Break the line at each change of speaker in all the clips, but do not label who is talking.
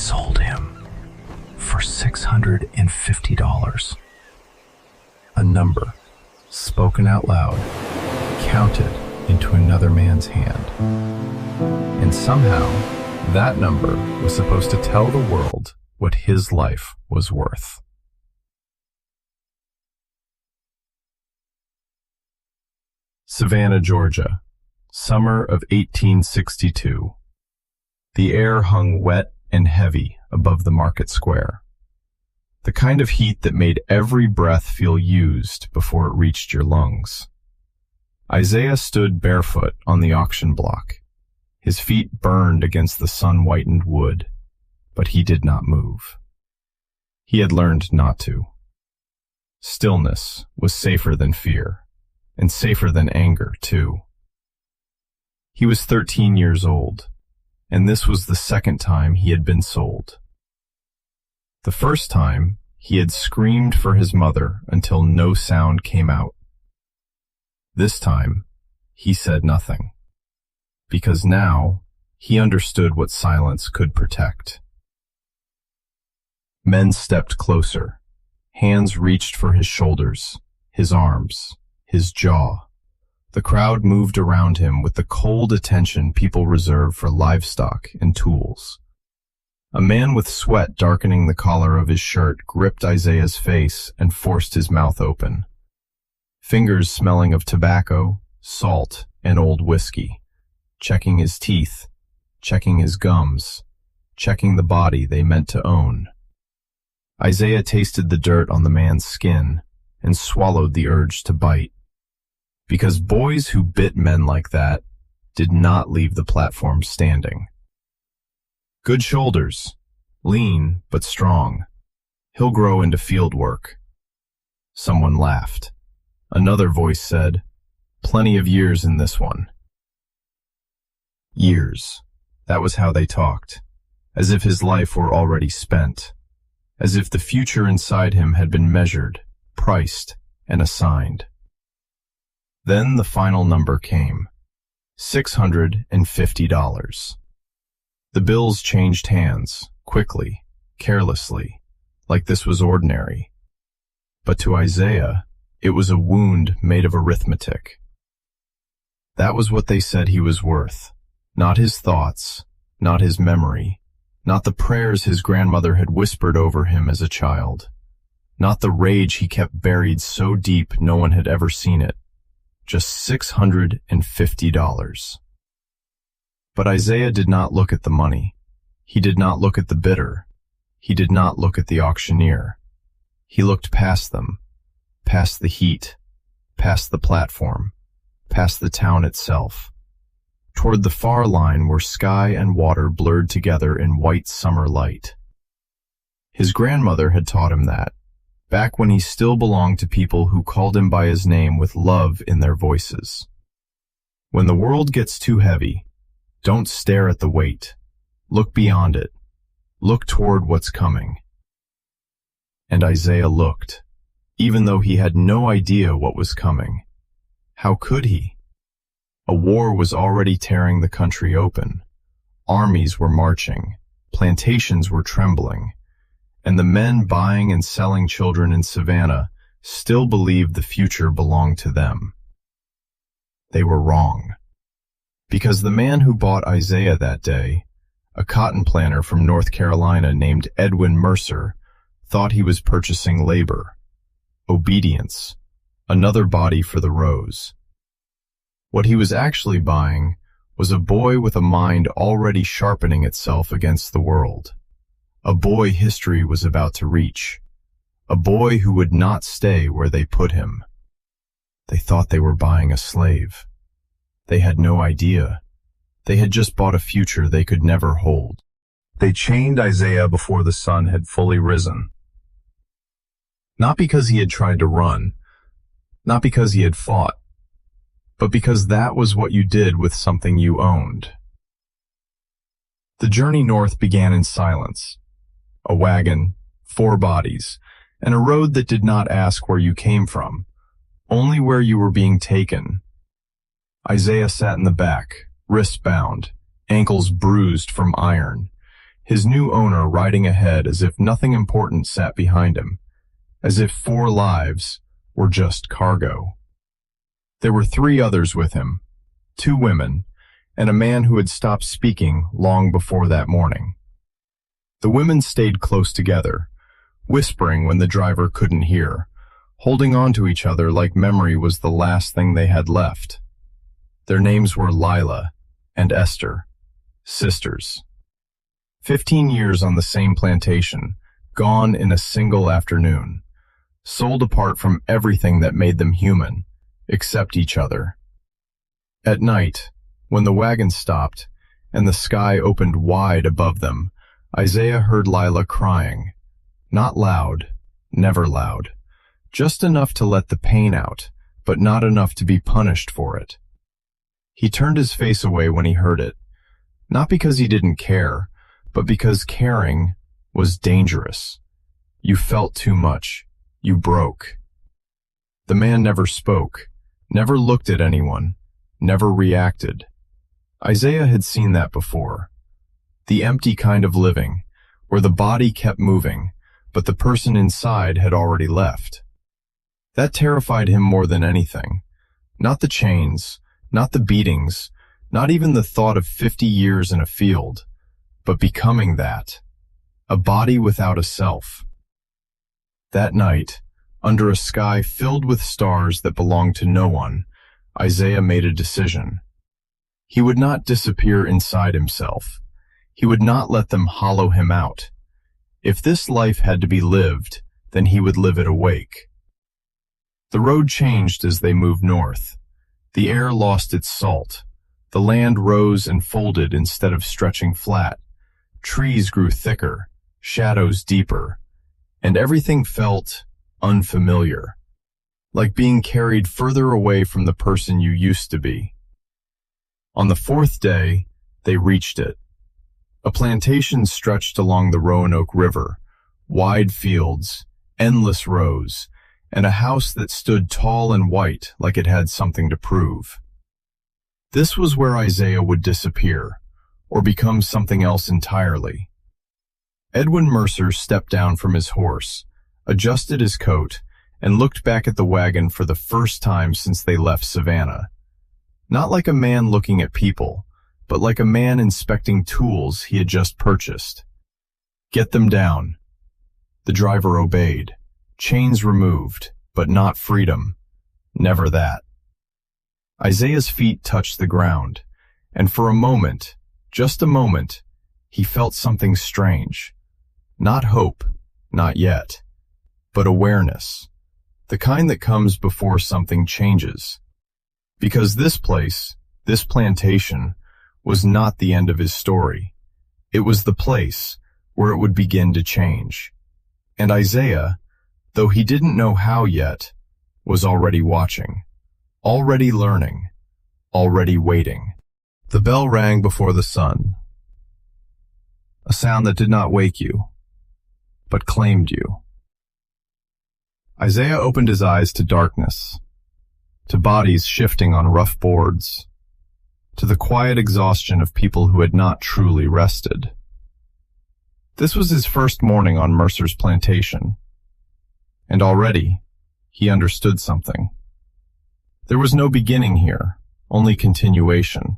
sold him for $650. A number, spoken out loud, counted into another man's hand. And somehow, that number was supposed to tell the world what his life was worth. Savannah, Georgia, summer of 1862. The air hung wet and heavy above the market square. The kind of heat that made every breath feel used before it reached your lungs. Isaiah stood barefoot on the auction block. His feet burned against the sun-whitened wood, but he did not move. He had learned not to. Stillness was safer than fear, and safer than anger, too. He was 13 years old, and this was the second time he had been sold. The first time, he had screamed for his mother until no sound came out. This time, he said nothing, because now he understood what silence could protect. Men stepped closer. Hands reached for his shoulders, his arms, his jaw. The crowd moved around him with the cold attention people reserve for livestock and tools. A man with sweat darkening the collar of his shirt gripped Isaiah's face and forced his mouth open. Fingers smelling of tobacco, salt, and old whiskey, checking his teeth, checking his gums, checking the body they meant to own. Isaiah tasted the dirt on the man's skin and swallowed the urge to bite, because boys who bit men like that did not leave the platform standing. Good shoulders, lean but strong. He'll grow into field work. Someone laughed. Another voice said, "Plenty of years in this one." Years. That was how they talked, as if his life were already spent, as if the future inside him had been measured, priced, and assigned. Then the final number came, $650. The bills changed hands, quickly, carelessly, like this was ordinary. But to Isaiah, it was a wound made of arithmetic. That was what they said he was worth, not his thoughts, not his memory, not the prayers his grandmother had whispered over him as a child, not the rage he kept buried so deep no one had ever seen it, just $650. But Isaiah did not look at the money. He did not look at the bidder. He did not look at the auctioneer. He looked past them, past the heat, past the platform, past the town itself, toward the far line where sky and water blurred together in white summer light. His grandmother had taught him that, back when he still belonged to people who called him by his name with love in their voices. When the world gets too heavy, don't stare at the weight. Look beyond it. Look toward what's coming. And Isaiah looked, even though he had no idea what was coming. How could he? A war was already tearing the country open. Armies were marching. Plantations were trembling. And the men buying and selling children in Savannah still believed the future belonged to them. They were wrong. Because the man who bought Isaiah that day, a cotton planter from North Carolina named Edwin Mercer, thought he was purchasing labor, obedience, another body for the rows. What he was actually buying was a boy with a mind already sharpening itself against the world, a boy history was about to reach, a boy who would not stay where they put him. They thought they were buying a slave. They had no idea. They had just bought a future they could never hold. They chained Isaiah before the sun had fully risen. Not because he had tried to run, not because he had fought, but because that was what you did with something you owned. The journey north began in silence. A wagon, 4 bodies, and a road that did not ask where you came from, only where you were being taken. Isaiah sat in the back, wrists bound, ankles bruised from iron. his new owner riding ahead as if nothing important sat behind him, as if 4 lives were just cargo. There were 3 others with him, 2 women, and a man who had stopped speaking long before that morning. The women stayed close together, whispering when the driver couldn't hear, holding on to each other like memory was the last thing they had left. Their names were Lila and Esther, sisters. 15 years on the same plantation, gone in a single afternoon, sold apart from everything that made them human, except each other. At night, when the wagon stopped and the sky opened wide above them, Isaiah heard Lila crying. Not loud, never loud. Just enough to let the pain out, but not enough to be punished for it. He turned his face away when he heard it, not because he didn't care, but because caring was dangerous. You felt too much. You broke. The man never spoke, never looked at anyone, never reacted. Isaiah had seen that before. The empty kind of living, where the body kept moving, but the person inside had already left. That terrified him more than anything. Not the chains, not the beatings, not even the thought of 50 years in a field, but becoming that. A body without a self. That night, under a sky filled with stars that belonged to no one, Isaiah made a decision. He would not disappear inside himself. He would not let them hollow him out. If this life had to be lived, then he would live it awake. The road changed as they moved north. The air lost its salt. The land rose and folded instead of stretching flat. Trees grew thicker, shadows deeper, and everything felt unfamiliar, like being carried further away from the person you used to be. On the 4th day, they reached it. A plantation stretched along the Roanoke River, wide fields, endless rows, and a house that stood tall and white like it had something to prove. This was where Isaiah would disappear, or become something else entirely. Edwin Mercer stepped down from his horse, adjusted his coat, and looked back at the wagon for the first time since they left Savannah. Not like a man looking at people, but like a man inspecting tools he had just purchased. Get them down. The driver obeyed. Chains removed, but not freedom. Never that. Isaiah's feet touched the ground, and for a moment, just a moment, he felt something strange. Not hope, not yet, but awareness. The kind that comes before something changes. Because this place, this plantation, was not the end of his story. It was the place where it would begin to change. And Isaiah, though he didn't know how yet, was already watching, already learning, already waiting. The bell rang before the sun. A sound that did not wake you, but claimed you. Isaiah opened his eyes to darkness, to bodies shifting on rough boards, to the quiet exhaustion of people who had not truly rested. This was his first morning on Mercer's plantation, and already he understood something. There was no beginning here, only continuation.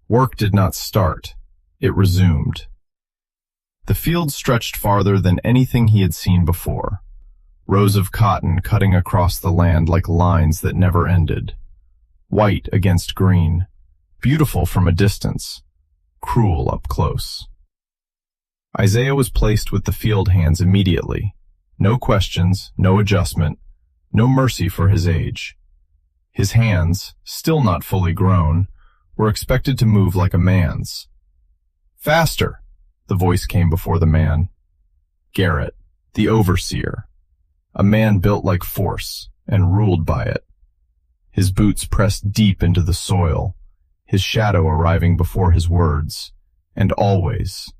Work did not start, it resumed. The field stretched farther than anything he had seen before, rows of cotton cutting across the land like lines that never ended, white against green, beautiful from a distance, cruel up close. Isaiah was placed with the field hands immediately. No questions, no adjustment, no mercy for his age. His hands, still not fully grown, were expected to move like a man's. Faster, the voice came before the man. Garrett, the overseer, a man built like force and ruled by it. His boots pressed deep into the soil, his shadow arriving before his words, and always,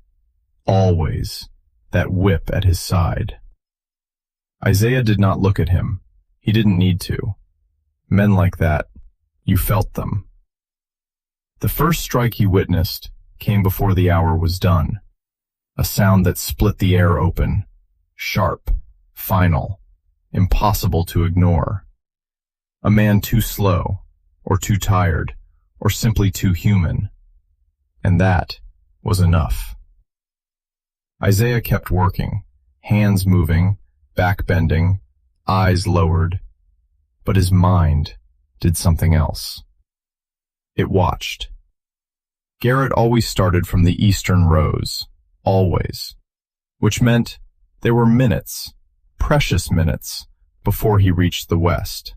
always, that whip at his side. Isaiah did not look at him. He didn't need to. Men like that, you felt them. The first strike he witnessed came before the hour was done. a sound that split the air open, sharp, final, impossible to ignore. A man too slow, or too tired, or simply too human. And that was enough. Isaiah kept working, hands moving, back bending, eyes lowered, but his mind did something else. It watched. Garrett always started from the eastern rows, always, which meant there were minutes, precious minutes, before he reached the west.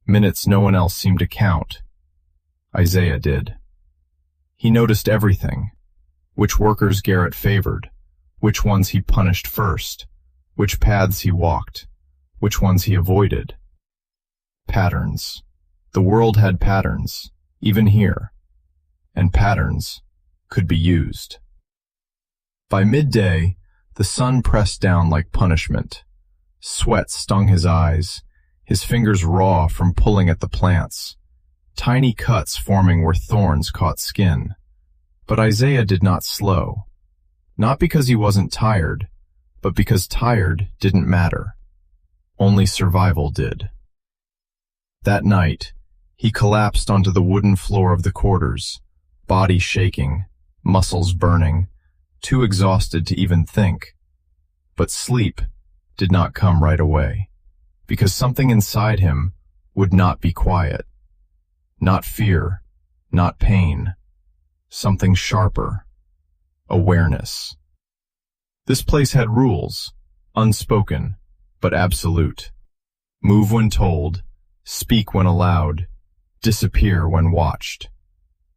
Minutes no one else seemed to count. Isaiah did. He noticed everything, which workers Garrett favored, which ones he punished first, which paths he walked, which ones he avoided. Patterns. The world had patterns, even here, and patterns could be used. By midday, the sun pressed down like punishment. Sweat stung his eyes, his fingers raw from pulling at the plants, tiny cuts forming where thorns caught skin. But Isaiah did not slow, not because he wasn't tired, but because tired didn't matter. Only survival did. That night, he collapsed onto the wooden floor of the quarters, body shaking, muscles burning, too exhausted to even think. But sleep did not come right away, because something inside him would not be quiet. Not fear, not pain, something sharper. Awareness. This place had rules, unspoken, but absolute. Move when told, speak when allowed, disappear when watched,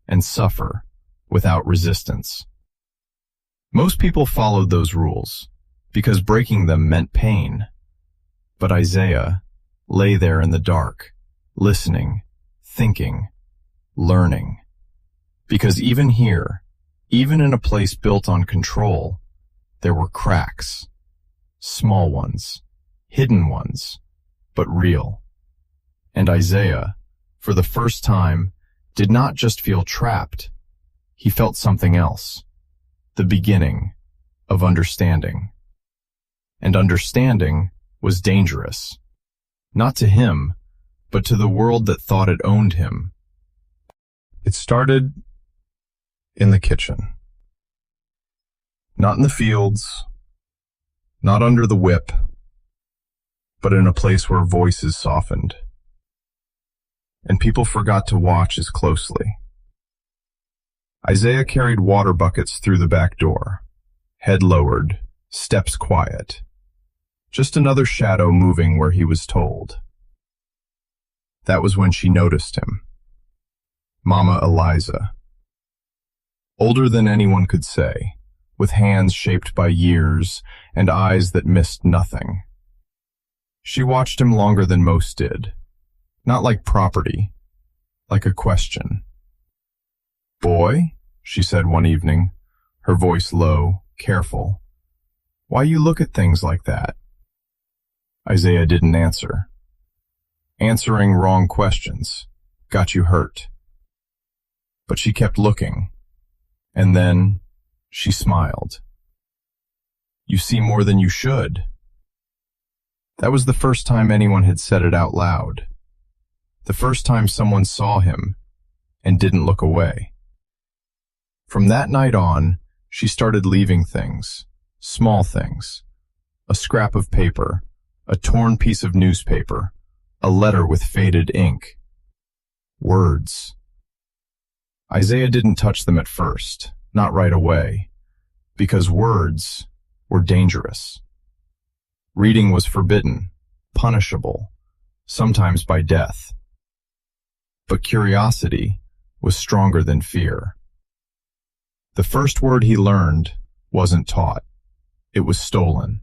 and suffer without resistance. Most people followed those rules, because breaking them meant pain. But Isaiah lay there in the dark, listening, thinking, learning. Because even here, even in a place built on control, there were cracks. Small ones, hidden ones, but real. And Isaiah, for the first time, did not just feel trapped. He felt something else. The beginning of understanding. And understanding was dangerous. Not to him, but to the world that thought it owned him. It started in the kitchen. Not in the fields, not under the whip, but in a place where voices softened, and people forgot to watch as closely. Isaiah carried water buckets through the back door, head lowered, steps quiet. Just another shadow moving where he was told. That was when she noticed him. Mama Eliza. Older than anyone could say, with hands shaped by years and eyes that missed nothing. She watched him longer than most did, not like property, like a question. "Boy," she said one evening, her voice low, careful, "why you look at things like that?" Isaiah didn't answer. Answering wrong questions got you hurt. But she kept looking, and then she smiled. "You see more than you should." That was the first time anyone had said it out loud. The first time someone saw him and didn't look away. From that night on, she started leaving things, small things. A scrap of paper, a torn piece of newspaper, a letter with faded ink. Words. Isaiah didn't touch them at first, not right away, because words were dangerous. Reading was forbidden, punishable, sometimes by death. But curiosity was stronger than fear. The first word he learned wasn't taught. It was stolen.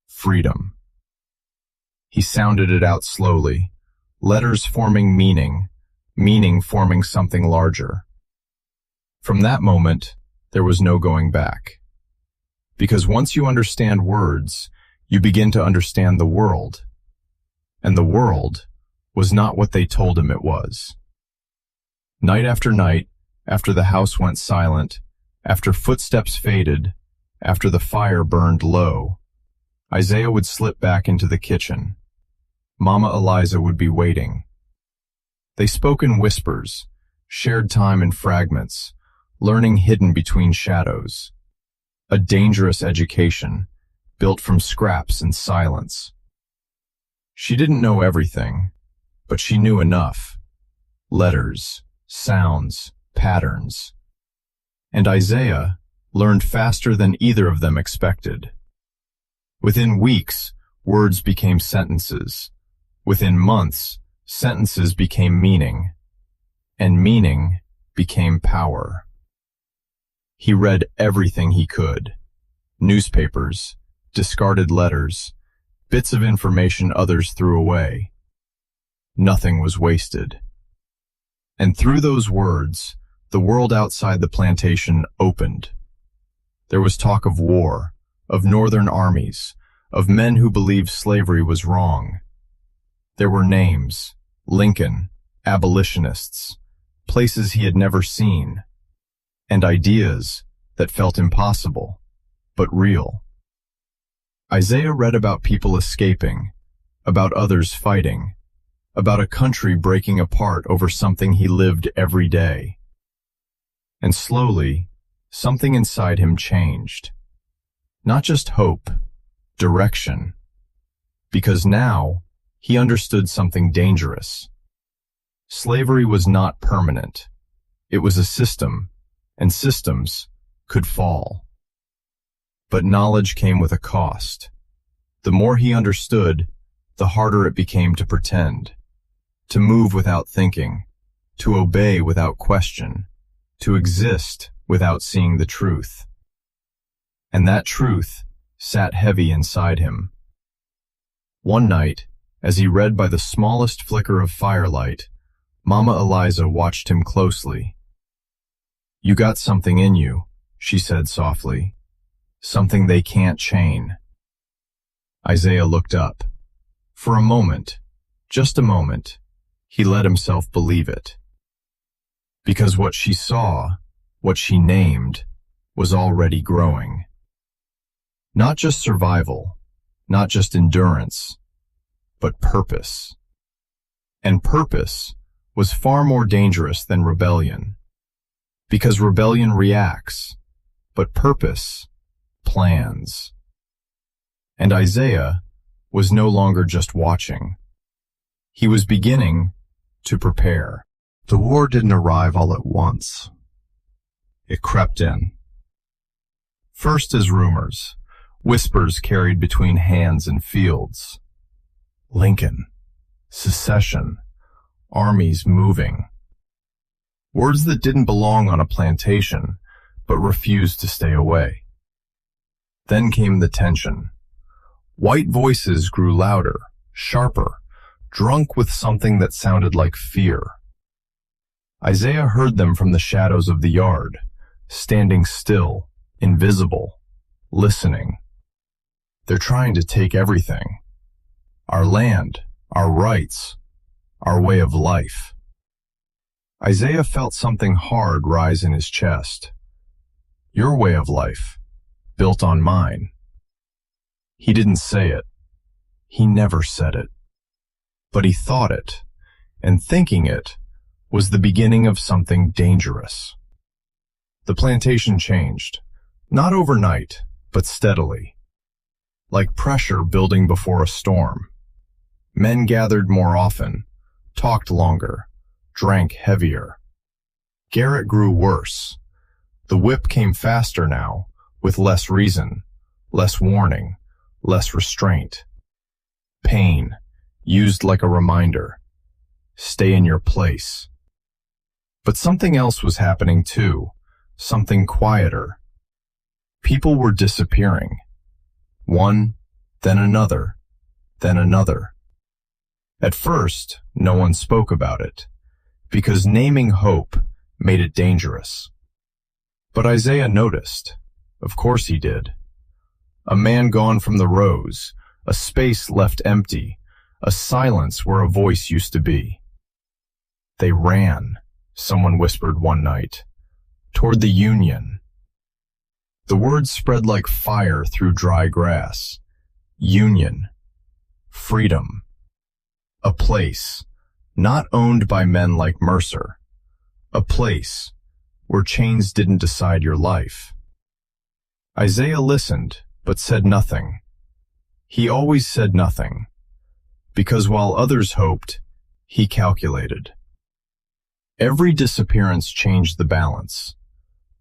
Freedom. He sounded it out slowly, letters forming meaning, meaning forming something larger. From that moment, there was no going back. Because once you understand words, you begin to understand the world. And the world was not what they told him it was. Night after night, after the house went silent, after footsteps faded, After the fire burned low, Isaiah would slip back into the kitchen. Mama Eliza would be waiting. They spoke in whispers, shared time in fragments, learning hidden between shadows. A dangerous education, built from scraps and silence. She didn't know everything, but she knew enough. Letters, sounds, patterns. And Isaiah learned faster than either of them expected. Within weeks, words became sentences. Within months, sentences became meaning. And meaning became power. He read everything he could. Newspapers, discarded letters, bits of information others threw away. Nothing was wasted. And through those words, the world outside the plantation opened. There was talk of war, of northern armies, of men who believed slavery was wrong. There were names, Lincoln, abolitionists, places he had never seen, and ideas that felt impossible, but real. Isaiah read about people escaping, about others fighting, about a country breaking apart over something he lived every day. And slowly, something inside him changed. Not just hope, direction. Because now, he understood something dangerous. Slavery was not permanent. It was a system, and systems could fall. But knowledge came with a cost. The more he understood, the harder it became to pretend, to move without thinking, to obey without question, to exist without seeing the truth. And that truth sat heavy inside him. One night, as he read by the smallest flicker of firelight, Mama Eliza watched him closely. "You got something in you," she said softly. "Something they can't chain." Isaiah looked up. For a moment, just a moment, he let himself believe it. Because what she saw, what she named, was already growing. Not just survival, not just endurance, but purpose. And purpose was far more dangerous than rebellion. Because rebellion reacts, but purpose plans. And Isaiah was no longer just watching. He was beginning to prepare. The war didn't arrive all at once. It crept in. First as rumors, whispers carried between hands and fields. Lincoln, secession, armies moving. Words that didn't belong on a plantation, but refused to stay away. Then came the tension. White voices grew louder, sharper, drunk with something that sounded like fear. Isaiah heard them from the shadows of the yard, standing still, invisible, listening. They're trying to take everything. Our land, our rights, our way of life. Isaiah felt something hard rise in his chest. Your way of life, built on mine. He didn't say it. He never said it. But he thought it, and thinking it was the beginning of something dangerous. The plantation changed, not overnight, but steadily. Like pressure building before a storm. Men gathered more often, talked longer, drank heavier. Garrett grew worse. The whip came faster now, with less reason, less warning, less restraint. Pain, used like a reminder. Stay in your place. But something else was happening too, something quieter. People were disappearing. One, then another, then another. At first, no one spoke about it, because naming hope made it dangerous. But Isaiah noticed. Of course he did. A man gone from the rows, a space left empty, a silence where a voice used to be. They ran, someone whispered one night, toward the Union. The words spread like fire through dry grass. Union. Freedom. A place, not owned by men like Mercer. A place where chains didn't decide your life. Isaiah listened, but said nothing. He always said nothing, because while others hoped, he calculated. Every disappearance changed the balance.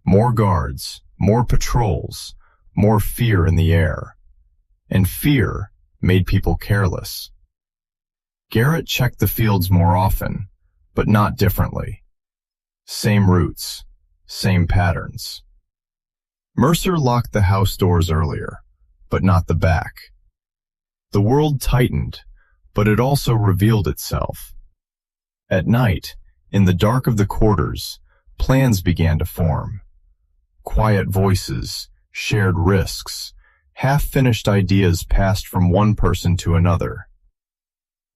More guards, more patrols, more fear in the air. And fear made people careless. Garrett checked the fields more often, but not differently. Same routes, same patterns. Mercer locked the house doors earlier, but not the back. The world tightened, but it also revealed itself. At night, in the dark of the quarters, plans began to form. Quiet voices, shared risks, half-finished ideas passed from one person to another.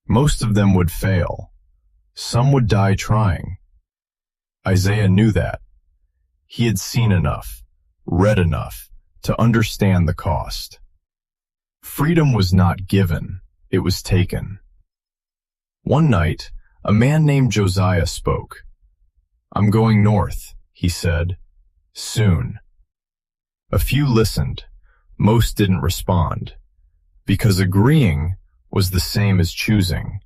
Most of them would fail. Some would die trying. Isaiah knew that. He had seen enough, read enough, to understand the cost. Freedom was not given, it was taken. One night, a man named Josiah spoke. "I'm going north," he said. "Soon." A few listened. Most didn't respond, because agreeing was the same as choosing,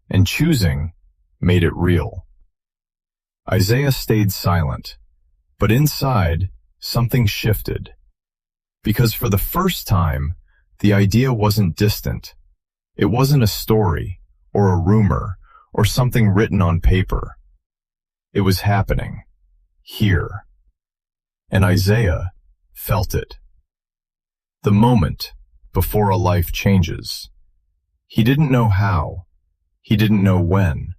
and choosing made it real. Isaiah stayed silent, but inside, something shifted. Because for the first time, the idea wasn't distant. It wasn't a story, or a rumor, or something written on paper. It was happening, here. And Isaiah felt it. The moment before a life changes. He didn't know how, he didn't know when,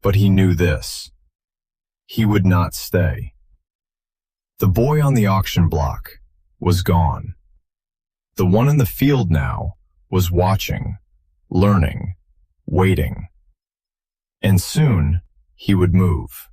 but he knew this. He would not stay. The boy on the auction block was gone. The one in the field now was watching, learning, waiting. And soon he would move.